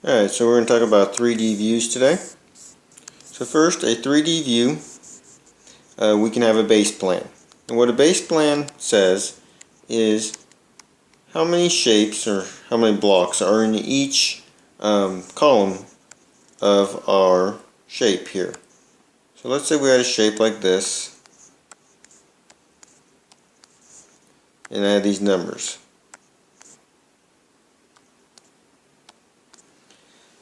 Alright, so we're going to talk about 3D views today. So first, a 3D view, we can have a base plan. And what a base plan says is how many shapes or how many blocks are in each column of our shape here. So let's say we had a shape like this, and I had these numbers.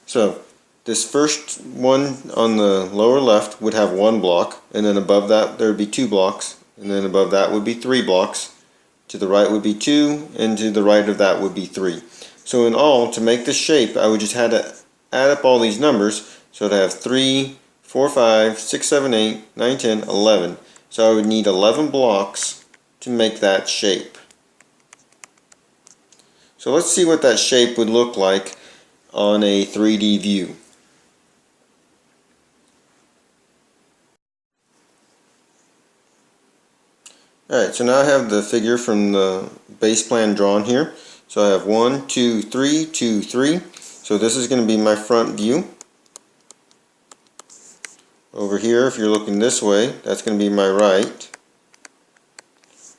So this first one on the lower left would have one block, and then above that there would be two blocks, and then above that would be three blocks. To the right would be two, and to the right of that would be three. So in all, to make this shape, I would just have to add up all these numbers. So I'd have 3, 4, 5, 6, 7, 8, 9, 10, 11. So I would need 11 blocks to make that shape. So let's see what that shape would look like on a 3D view. Alright, so now I have the figure from the base plan drawn here. So I have 1, 2, 3, 2, 3. So this is going to be my front view. Over here, if you're looking this way, that's going to be my right.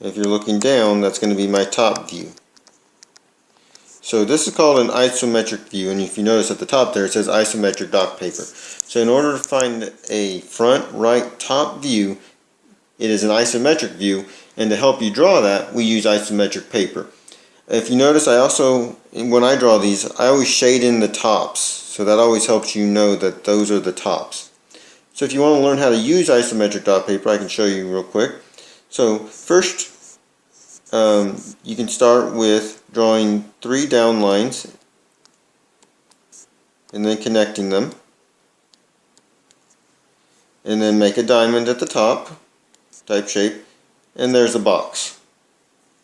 If you're looking down, that's going to be my top view. So this is called an isometric view, and if you notice at the top there it says isometric dock paper. So in order to find a front, right, top view, it is an isometric view, and to help you draw that, we use isometric paper. If you notice, I also, when I draw these, I always shade in the tops, so that always helps you know that those are the tops. So if you want to learn how to use isometric dock paper, I can show you real quick. So first, you can start with drawing 3 down lines and then connecting them, and then make a diamond at the top type shape, and there's a box.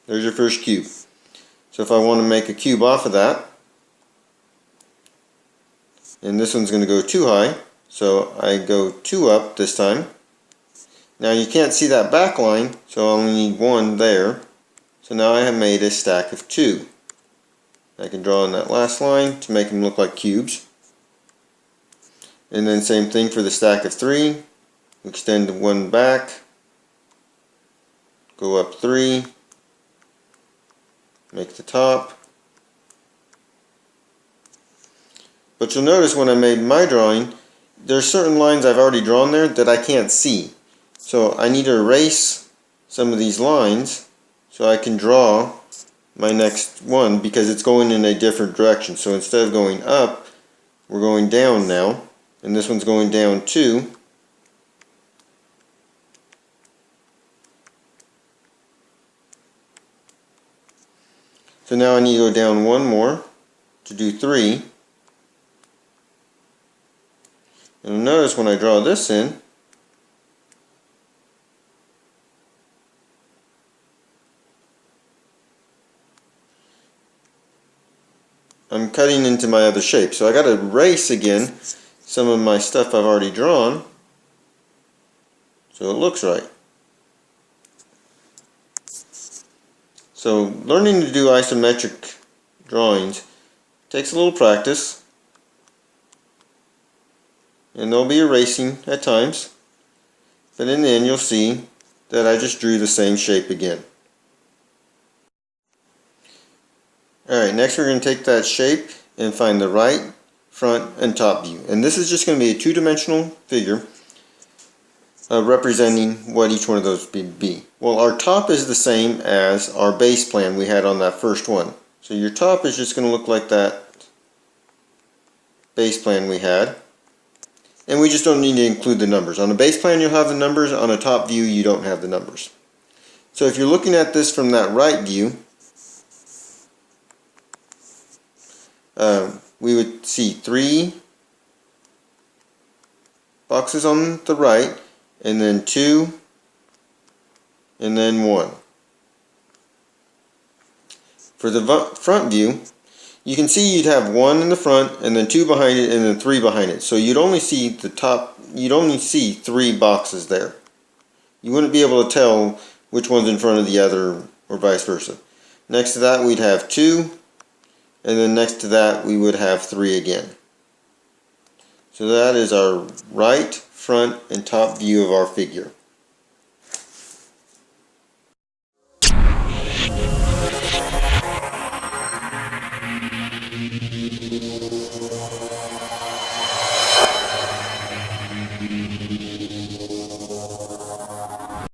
There's your first cube. So if I want to make a cube off of that, and this one's going to go too high, so I go 2 up this time. Now you can't see that back line, so I only need 1 there. So now I have made a stack of 2. I can draw in that last line to make them look like cubes. And then same thing for the stack of 3. Extend 1 back, go up 3, make the top. But you'll notice when I made my drawing, there's certain lines I've already drawn there that I can't see. So I need to erase some of these lines so I can draw my next one, because it's going in a different direction. So instead of going up, we're going down now, and this one's going down too. So now I need to go down 1 more to do 3. And notice when I draw this in, I'm cutting into my other shape. So I got to erase again some of my stuff I've already drawn so it looks right. So learning to do isometric drawings takes a little practice, and there'll be erasing at times, but in the end you'll see that I just drew the same shape again. Alright, next we're going to take that shape and find the right, front, and top view. And this is just going to be a two-dimensional figure representing what each one of those would be. Well, our top is the same as our base plan we had on that first one. So your top is just going to look like that base plan we had. And we just don't need to include the numbers. On a base plan you'll have the numbers, on a top view you don't have the numbers. So if you're looking at this from that right view, we would see 3 boxes on the right, and then 2, and then 1. For the front view, you can see you'd have 1 in the front, and then 2 behind it, and then 3 behind it. So you'd only see the top, you'd only see 3 boxes there. You wouldn't be able to tell which one's in front of the other, or vice versa. Next to that we'd have 2, and then next to that we would have 3 again. So that is our right, front, and top view of our figure.